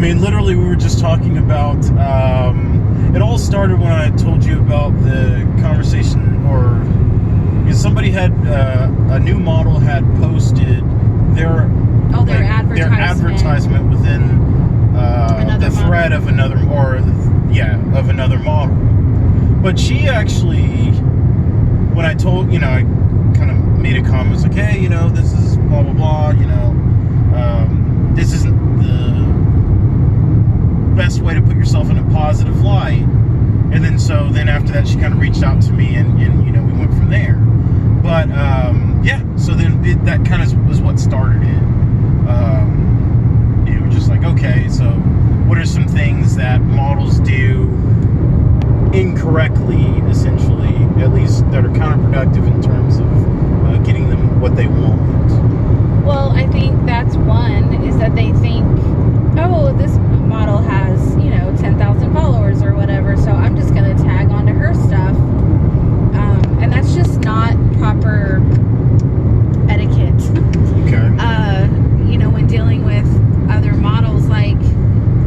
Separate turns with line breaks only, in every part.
mean, literally, we were just talking about. It all started when I told you about the conversation, or somebody had a new model had posted their advertisement within the thread of another, of another model. But she actually, when I told, I kind of made a comment, was like, hey, this is blah blah blah, this isn't the best way to put yourself in a positive light. And then then after that, she kind of reached out to me, and we went from there. But so then that kind of was what started it. Just like, okay, so what are some things that models do incorrectly, essentially, at least that are counterproductive in terms of getting them what they want?
Well, I think that's one, is that they think, oh, this model has 10,000 followers or whatever, so I'm just going to tag onto her stuff, and that's just not proper etiquette.
Okay.
When dealing with other models, like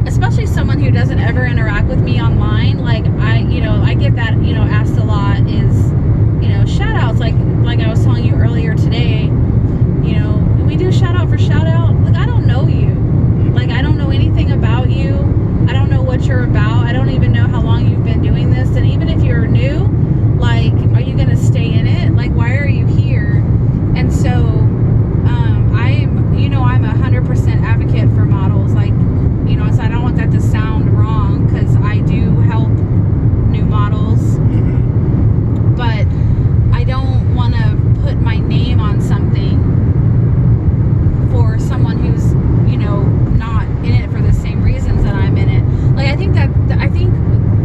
especially someone who doesn't ever interact with me online, like I get that asked a lot, is shout outs, like I was telling you earlier today, we do shout out for shout out. Like, I don't know you, like I don't know anything about you, I don't know what you're about, I don't even know how long you've been doing this, and even if you're new, like, are you gonna stay in it? Like, why are you here? And so I'm 100% advocate for models, like, so I don't want that to sound wrong, because I do help new models, but I don't want to put my name on something for someone who's, not in it for the same reasons that I'm in it. Like, I think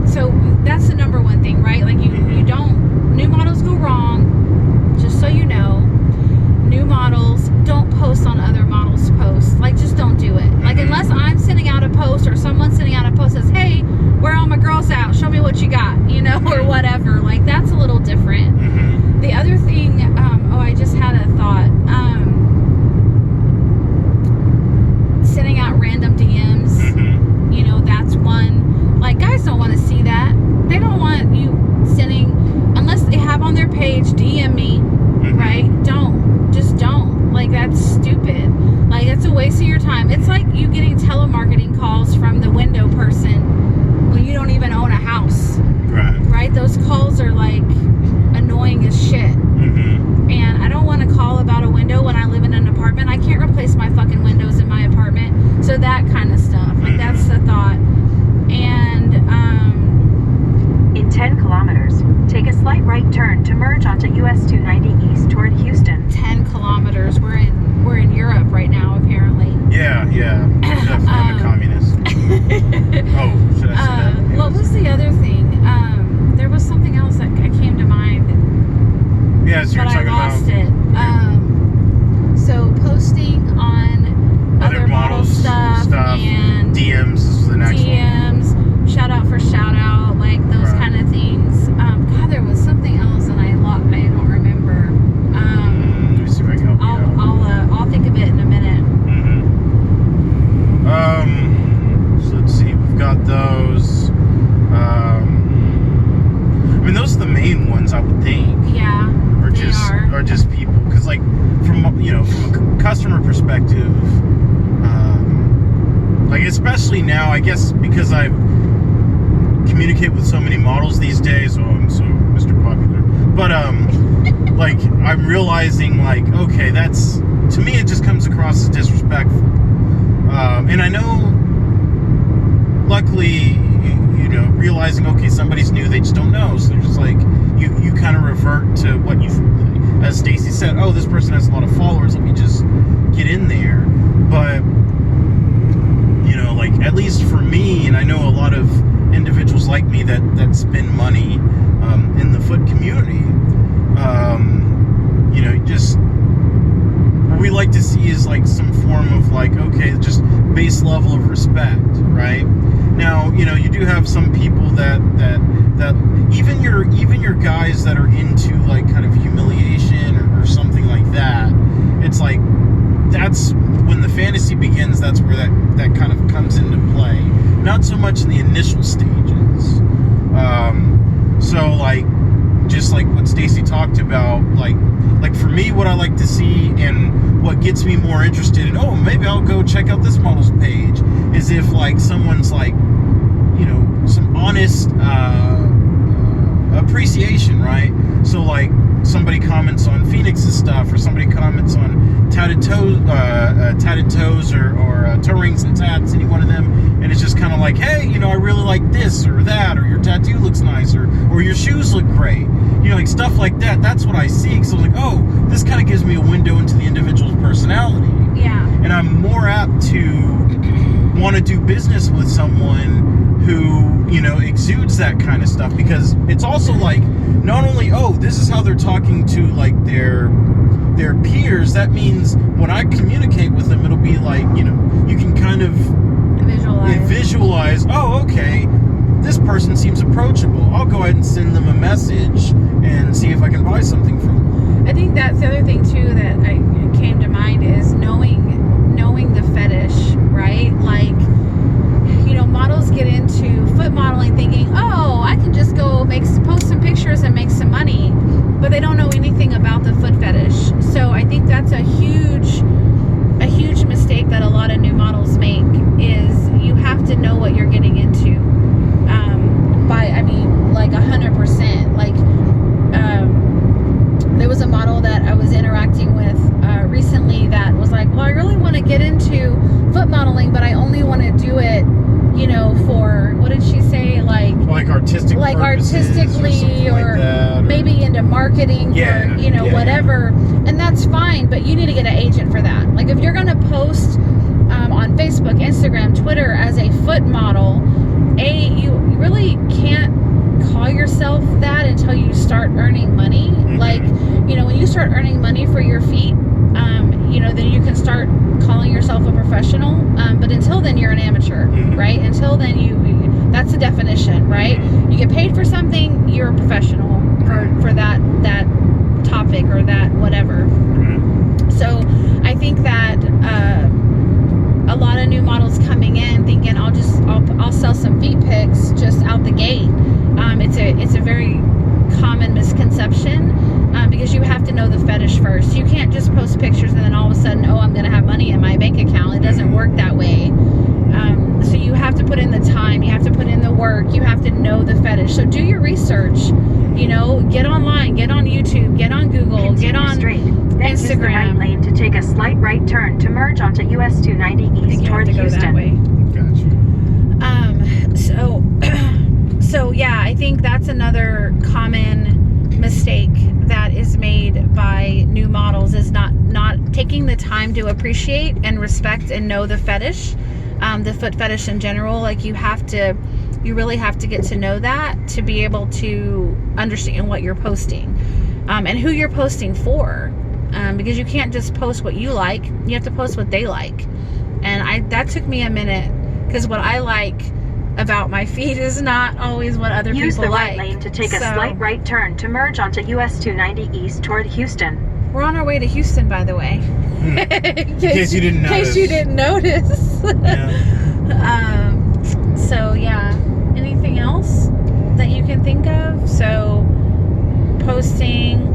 so that's the number one thing, right? Like, new models go wrong, just so you know. New models don't post on other models' posts. Like, just don't do it. Like, unless I'm sending out a post, or someone's sending out a post that says, hey, where are all my girls at? Show me what you got, or whatever. Like, that's a little different. The other thing, I just had a thought. Sending out random DMs, that's one. Like, guys don't want to see that. They don't want you sending, unless they have on their page, DM me, right? Just don't. Like, that's stupid. Like, it's a waste of your time. It's like you getting telemarketing calls from the window person when you don't even own a house. Right? Those calls are, like, annoying as shit. And I don't want to call about a window when I live in an apartment. I can't replace my fucking windows in my apartment. So that kind of stuff. Like, that's the thought. And,
in 10 kilometers, take a slight right turn to merge onto US 290 East toward Houston.
10 kilometers. We're in Europe right now, apparently.
Yeah. Definitely I'm a communist. Oh, should I say that?
What was the other thing? There was something else that came to mind.
Yeah, so you're talking about.
But I lost it. So posting on other model stuff and
DMs is the next
DMs, one. Shout out for shout out, like those kind of things. God, there was something else, and I don't remember.
Let me see if I can help you out.
I'll think of it in a minute.
So let's see. We've got those. I mean, those are the main ones, I would think.
Yeah.
Or just people, because, like, from a customer perspective, like, especially now, I guess because I communicate with so many models these days. Oh, I'm so Mr. Popular. But like, I'm realizing, like, okay, that's, to me, it just comes across as disrespectful. And I know, luckily, realizing, okay, somebody's new, they just don't know, so they're just like, you kind of revert to what you, as Stacy said, oh, this person has a lot of followers, let me just get in there. But like, at least for me, and I know a lot of individuals like me that spend money in the foot community, just what we like to see is, like, some form of, like, okay, just base level of respect, right? Now, you do have some people that even your guys that are into, like, kind of humiliation or something like that. It's like, that's when the fantasy begins, that's where that kind of comes into play. Not so much in the initial stages. So like, just like what Stacy talked about, like for me, what I like to see and what gets me more interested in, oh, maybe I'll go check out this model's page, is if like someone's like, you know, some honest appreciation, right? So like somebody comments on Phoenix's stuff, or somebody comments on Tatted Toes or Toe Rings and Tats, any one of them, and it's just kind of like, hey, you know, I really like this or that, or your tattoo looks nice, or your shoes look great, you know, like stuff like that. That's what I see. Because I'm like, oh, this kind of gives me a window into the individual's personality.
Yeah.
And I'm more apt to want to do business with someone who, you know, exudes that kind of stuff, because it's also like, not only, oh, this is how they're talking to like their peers, that means when I communicate with them, it'll be like, you know, you can kind of visualize, oh, okay, this person seems approachable. I'll go ahead and send them a message and see if I can buy something from them.
I think that's the other thing too that came to mind is knowing the fetish, right? Like, you know, models get into foot modeling thinking, oh, I can just go post some pictures and make some money, but they don't know anything about the foot fetish. So I think that's a huge mistake that a lot of new models make, is you have to know what you're getting into. Like 100%. Like, there was a model that I was interacting with recently that was like, well, I really want to get into foot modeling, but I only want to do it, you know, for, what did she say? Like artistic, like artistically, or, like that, or maybe into marketing, or, you know, whatever. And that's fine, but you need to get an agent for that. Like, if you're going to post on Facebook, Instagram, Twitter as a foot model, you really can't call yourself that until you start earning money. Mm-hmm. Like, you know, when you start earning money for your feet, you know, then you can start calling yourself a professional. But until then, you're an amateur, mm-hmm. right? Until then, that's the definition, right? You get paid for something, you're a professional for that topic or that whatever. Mm-hmm. So I think that a lot of new models coming in thinking I'll sell some feet pics just out the gate. It's a very common misconception, because you have to know the fetish first. You can't just post pictures and then all of a sudden, oh, I'm going to have money in my bank account. It doesn't work that way. So you have to put in the time. You have to put in the work. You have to know the fetish. So do your research. You know, get online, get on YouTube, get on Google,
Continue
get on
straight. Then use the right
Instagram.
lane to take a slight right turn to merge onto US 290 East toward Houston.
So yeah, I think that's another common mistake that is made by new models, is not taking the time to appreciate and respect and know the fetish, the foot fetish in general. Like, you really have to get to know that to be able to understand what you're posting, and who you're posting for, because you can't just post what you like. You have to post what they like. And that took me a minute, because what I like about my feed is not always what other
Use
people like.
Use the right lane to take a slight right turn to merge onto US 290 East toward Houston.
We're on our way to Houston, by the way.
In case you didn't notice.
In case you didn't notice.
Yeah.
So yeah. Anything else that you can think of? So posting.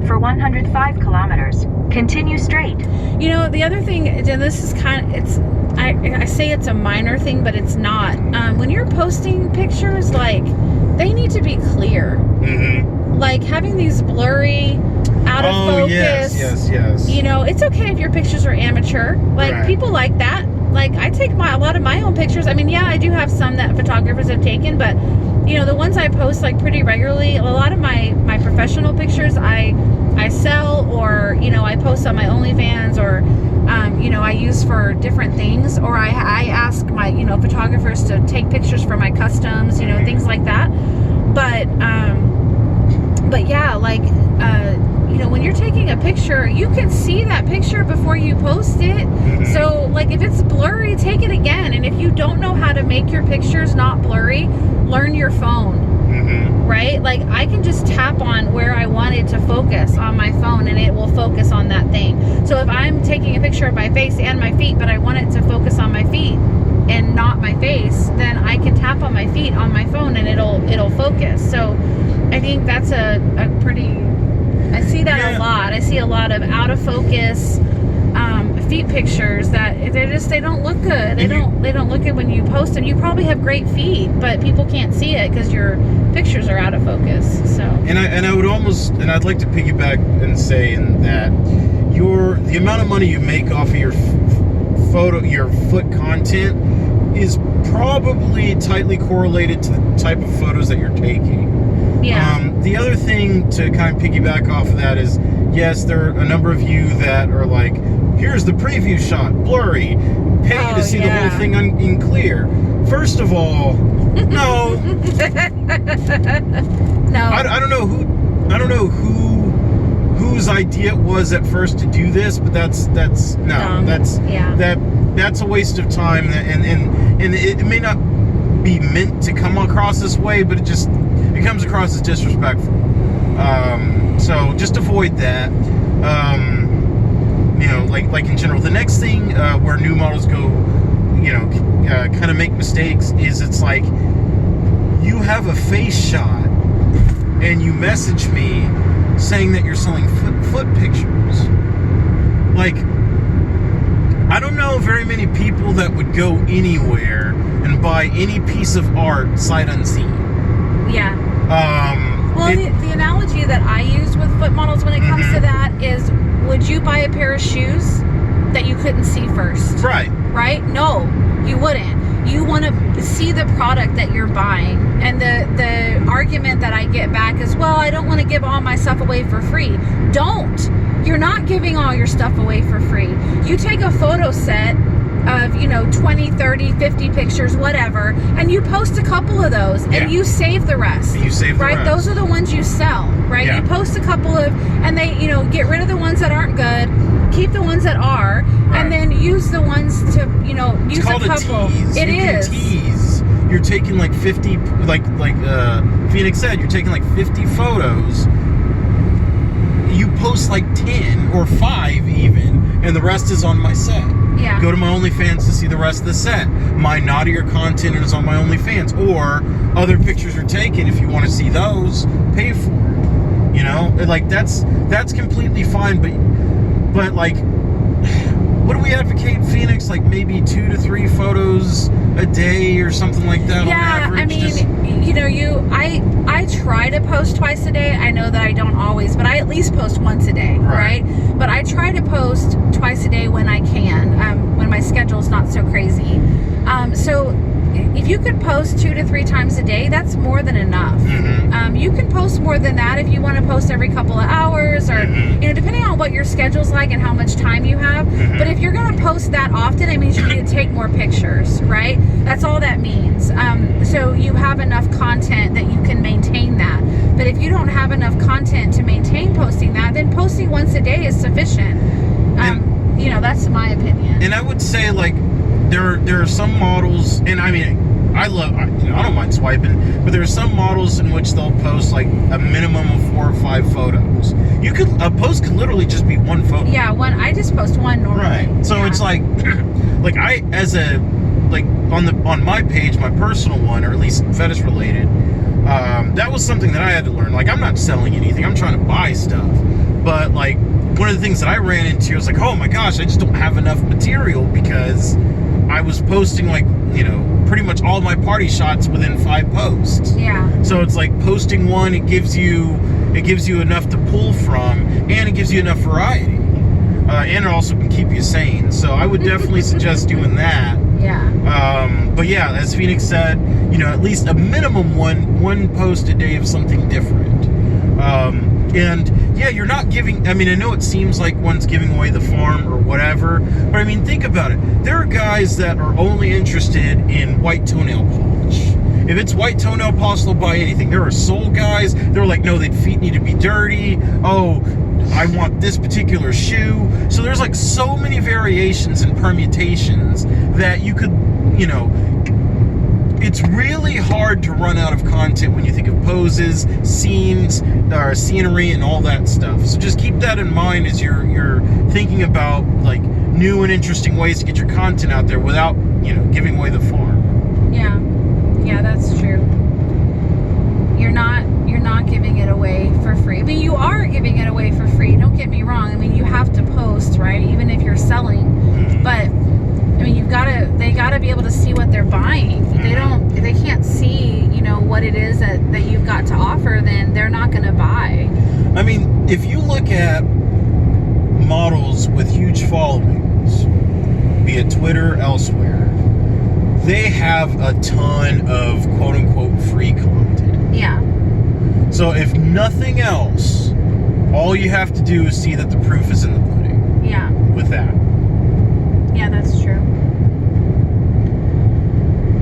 For 105 kilometers, continue straight.
You know, the other thing, and this is I say it's a minor thing, but it's not. When you're posting pictures, like, they need to be clear. Mm-hmm. Like, having these blurry, out of focus.
Yes.
You know, it's okay if your pictures are amateur. Like, right. People like that. Like, I take a lot of my own pictures. I mean, yeah, I do have some that photographers have taken, but, you know, the ones I post, like, pretty regularly, a lot of my professional pictures I sell, or, you know, I post on my OnlyFans, or, you know, I use for different things, or I ask my, you know, photographers to take pictures for my customs, you know, things like that. But yeah, like, you know, when you're taking a picture, you can see that picture before you post it. Mm-hmm. So, like, if it's blurry, take it again. And if you don't know how to make your pictures not blurry, learn your phone. Mm-hmm. Right? Like, I can just tap on where I want it to focus on my phone, and it will focus on that thing. So if I'm taking a picture my face, then I can tap on my feet on my phone and it'll focus. So I think that's a pretty, I see that a lot. I see a lot of out of focus feet pictures that they don't look good. They don't look good when you post them. You probably have great feet, but people can't see it because your pictures are out of focus. So
and I would almost, and I'd like to piggyback and say that the amount of money you make off of your foot content is probably tightly correlated to the type of photos that you're taking.
yeah.
The other thing to kind of piggyback off of that is, yes, there are a number of you that are like, here's the preview shot, blurry, pay to see the whole thing in clear. First of all, no.
No.
I don't know whose idea it was at first to do this, but that's a waste of time, and it may not be meant to come across this way, but it comes across as disrespectful. So just avoid that. Like in general. The next thing where new models go, kind of make mistakes is it's like you have a face shot and you message me saying that you're selling foot pictures. Like, I don't know very many people that would go anywhere and buy any piece of art sight unseen.
Yeah. Well, the analogy that I use with foot models when it comes to that is, would you buy a pair of shoes that you couldn't see first?
Right.
Right? No, you wouldn't. You want to see the product that you're buying. And the argument that I get back is, well, I don't want to give all my stuff away for free. Don't. You're not giving all your stuff away for free. You take a photo set of 20, 30, 50 pictures, whatever, and you post a couple of those and you save the rest. Right? Those are the ones you sell, right? You post a couple of, and they get rid of the ones that aren't good, keep the ones that are, and then use the ones to use
it's called
a couple.
A tease.
It is.
Tease. You're taking like 50, like Phoenix said, you're taking like 50 photos. You post like 10 or 5 even, and the rest is on my set.
Yeah.
Go to my OnlyFans to see the rest of the set. My naughtier content is on my OnlyFans, or other pictures are taken. If you want to see those, pay for it. Like that's completely fine. But like, what do we advocate, Phoenix? Like maybe 2 to 3 photos a day or something like that.
Yeah,
on average.
I mean, I try to post twice a day. I know that I don't always, but I at least post once a day, right? But I try to post twice a day when I can, when my schedule's not so crazy. So if you could post 2 to 3 times a day, that's more than enough. You can post more than that if you want to post every couple of hours, or depending on what your schedule's like and how much time you have. But if you're going to post that often, it means you need to take more pictures, right? That's all that means. So you have enough content that you can maintain that. But if you don't have enough content to maintain posting that, then posting once a day is sufficient. That's my opinion.
And I would say, like, there are some models, and I mean, I don't mind swiping, but there are some models in which they'll post like a minimum of 4 or 5 photos. A post could literally just be 1 photo.
Yeah, I just post 1 normally.
Right. So it's like, on my page, my personal one, or at least fetish related, that was something that I had to learn. Like, I'm not selling anything, I'm trying to buy stuff. But like, one of the things that I ran into was like, oh my gosh, I just don't have enough material, because I was posting like, pretty much all my party shots within 5 posts.
Yeah.
So it's like posting one, it gives you enough to pull from, and it gives you enough variety. And it also can keep you sane. So I would definitely suggest doing that.
Yeah.
But yeah, as Phoenix said, at least a minimum one post a day of something different. And yeah, you're not giving, I know it seems like one's giving away the farm or whatever, but think about it. There are guys that are only interested in white toenail polish. If it's white toenail polish, they'll buy anything. There are soul guys, they're like, no, their feet need to be dirty. Oh, I want this particular shoe. So there's like so many variations and permutations that you could, it's really hard to run out of content when you think of poses, scenes, or scenery, and all that stuff. So just keep that in mind as you're thinking about like new and interesting ways to get your content out there without, giving away the farm.
Yeah, that's true. You're not giving it away for free. I mean, you are giving it away for free. Don't get me wrong. I mean, you have to post, right? Even if you're selling. But I mean, they gotta be able to see what they're buying. If they can't see, what it is that you've got to offer, then they're not gonna buy.
I mean, if you look at models with huge followings, be it Twitter, elsewhere, they have a ton of quote-unquote free content.
Yeah.
So if nothing else, all you have to do is see that the proof is in the pudding.
Yeah.
With that.
Yeah, that's true.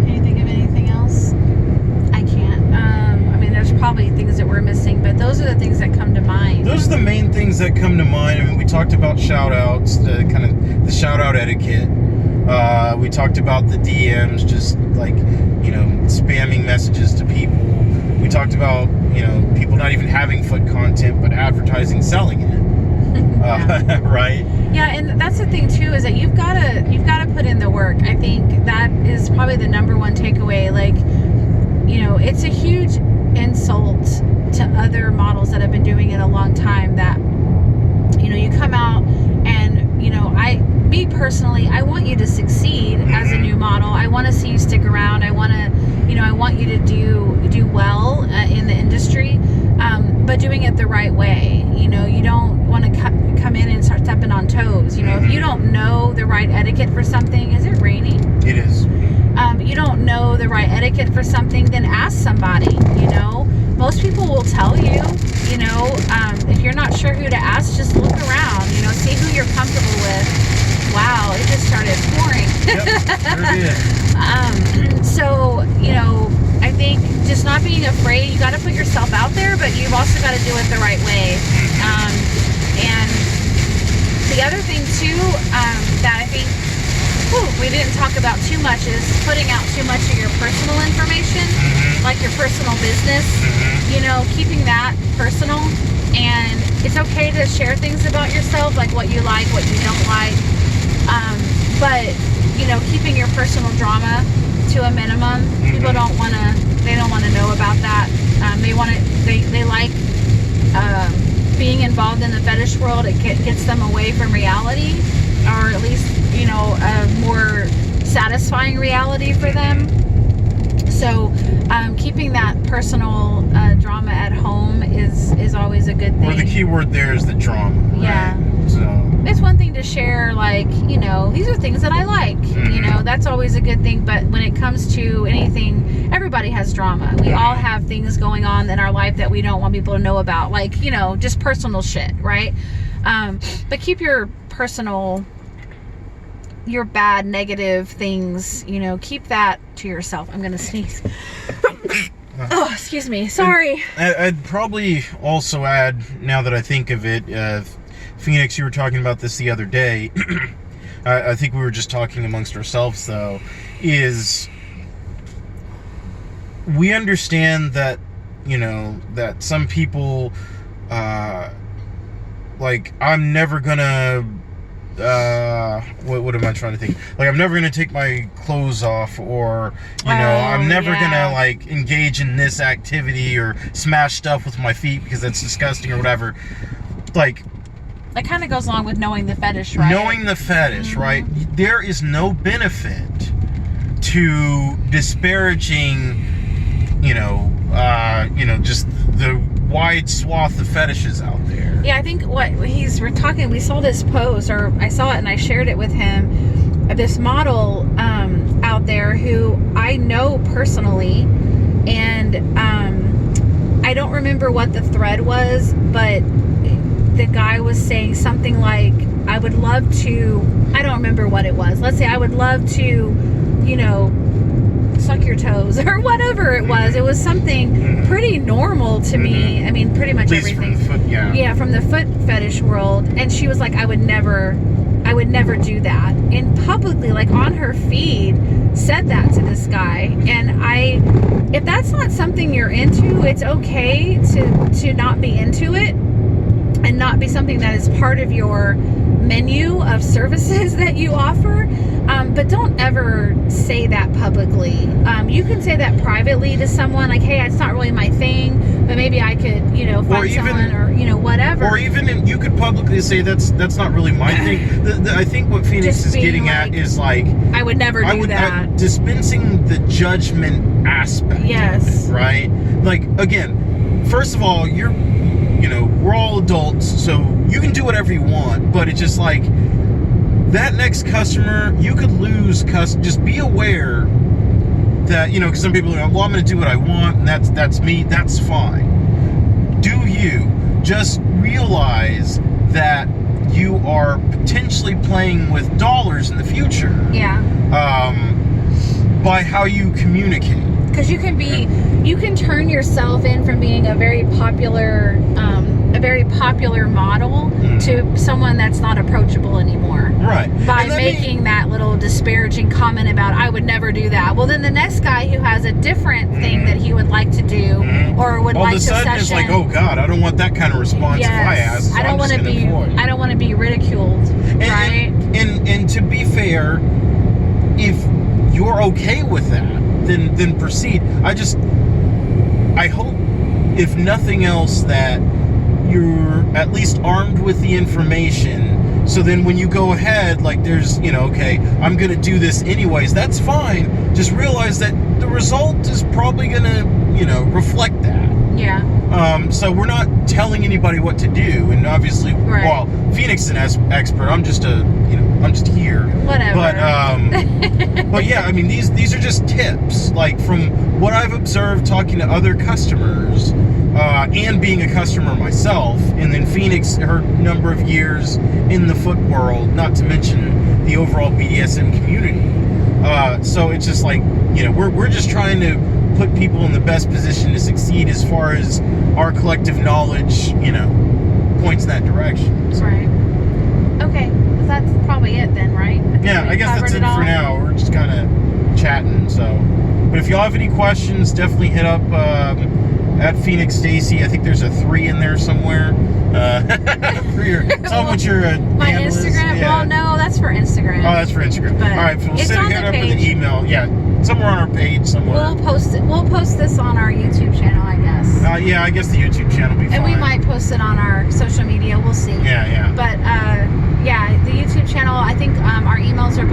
Can you think of anything else? I can't. I mean, there's probably things that we're missing, but those are the things that come to mind.
Those are the main things that come to mind. I mean, we talked about shout-outs, the shout-out etiquette. We talked about the DMs, just like, spamming messages to people. We talked about, people not even having foot content, but advertising, selling it. Right?
Yeah, and that's the thing too, is that you've got to put in the work. I think that is probably the number one takeaway. Like, it's a huge insult to other models that have been doing it a long time that, you come out and, me personally, I want you to succeed as a new model. I want to see you stick around. I want to, I want you to do well in the industry, but doing it the right way. You don't want to come in and start stepping on toes. If you don't know the right etiquette for something, is it raining?
It is.
You don't know the right etiquette for something, then ask somebody. Most people will tell you. If you're not sure who to ask, just look around. See who you're comfortable with. Wow, it just started pouring.
Yep, sure did.
So, I think just not being afraid, you got to put yourself out there, but you've also got to do it the right way. And the other thing too, that I think we didn't talk about too much is putting out too much of your personal information, like your personal business, keeping that personal. And it's okay to share things about yourself, like what you like, what you don't like. But, keeping your personal drama to a minimum. People don't want to know about that. They like being involved in the fetish world. It gets them away from reality, or at least, a more satisfying reality for them. So, keeping that personal drama at home is always a good thing.
Or the key word there is the drama. Right?
Yeah.
So
it's one thing to share, like, these are things that I like. That's always a good thing. But when it comes to anything, everybody has drama. We all have things going on in our life that we don't want people to know about, like, just personal shit, right? But keep your personal, your bad, negative things, keep that to yourself. I'm gonna sneeze. Oh, excuse me. Sorry.
I'd probably also add, now that I think of it, Phoenix, you were talking about this the other day. I think we were just talking amongst ourselves, though, is we understand that, that some people, like, I'm never gonna, what am I trying to think? Like, I'm never gonna take my clothes off, or, I'm never gonna, like, engage in this activity or smash stuff with my feet because that's disgusting or whatever. Like,
that kind of goes along with knowing the fetish, right?
Knowing the fetish, right? There is no benefit to disparaging, just the wide swath of fetishes out there.
Yeah, I think we saw this post, or I saw it and I shared it with him, this model out there who I know personally, and I don't remember what the thread was, but the guy was saying something like, I would love to, I don't remember what it was. Let's say I would love to, suck your toes or whatever it was. It was something pretty normal to me. I mean, pretty much everything.
From the foot,
yeah, from the foot fetish world. And she was like, I would never do that. And publicly, like on her feed, said that to this guy. And if that's not something you're into, it's okay to not be into it, and not be something that is part of your menu of services that you offer. But don't ever say that publicly. You can say that privately to someone, like, hey, it's not really my thing, but maybe I could, you know, find someone, or, you know, whatever.
Or even you could publicly say that's not really my thing. I think what Phoenix
Just
is
being
getting at is like,
I would never do that.
dispensing the judgment aspect.
Yes.
Of it, right? Like, again, first of all, we're all adults, so you can do whatever you want, but it's just like, that next customer, you could lose just be aware that, because some people are like, well, I'm going to do what I want, and that's me, that's fine. Do you just realize that you are potentially playing with dollars in the future?
Yeah.
By how you communicate.
Because you can turn yourself in from being a very popular model to someone that's not approachable anymore.
Right.
By making that little disparaging comment about, I would never do that. Well, then the next guy who has a different thing that he would like to do or would like to session. All of a sudden it's like,
oh God, I don't want that kind of response if I ask. So I don't
want to be ridiculed. Right?
And to be fair, if you're okay with that, then proceed. I hope, if nothing else, that you're at least armed with the information, so then when you go ahead, like, there's, okay, I'm gonna do this anyways, that's fine. Just realize that the result is probably gonna, reflect that.
Yeah.
So we're not telling anybody what to do, and obviously, well, Phoenix is an expert. I'm just I'm just here.
Whatever.
But yeah, I mean, these are just tips, like, from what I've observed talking to other customers, and being a customer myself, and then Phoenix, her number of years in the foot world, not to mention the overall BDSM community. So it's just like, we're just trying to put people in the best position to succeed as far as our collective knowledge, points in that direction. So.
Right. Okay. Well, that's probably it then, right?
I guess that's it for now. We're just kind of chatting. So, but if y'all have any questions, definitely hit up at Phoenix Stacy. I think there's a 3 in there somewhere. Tell me what your
my
handle
Instagram.
is. Yeah.
Well, no, that's for Instagram.
Oh, that's for Instagram.
But
all right, we'll
it's on
hit
the
up
page.
for the email. Yeah, somewhere on our page somewhere.
We'll post it. We'll post this on our YouTube channel, I guess.
Yeah, I guess the YouTube channel will be fine.
And we might post it on our social media. We'll see.
Yeah.
But yeah, the YouTube channel. I think our emails are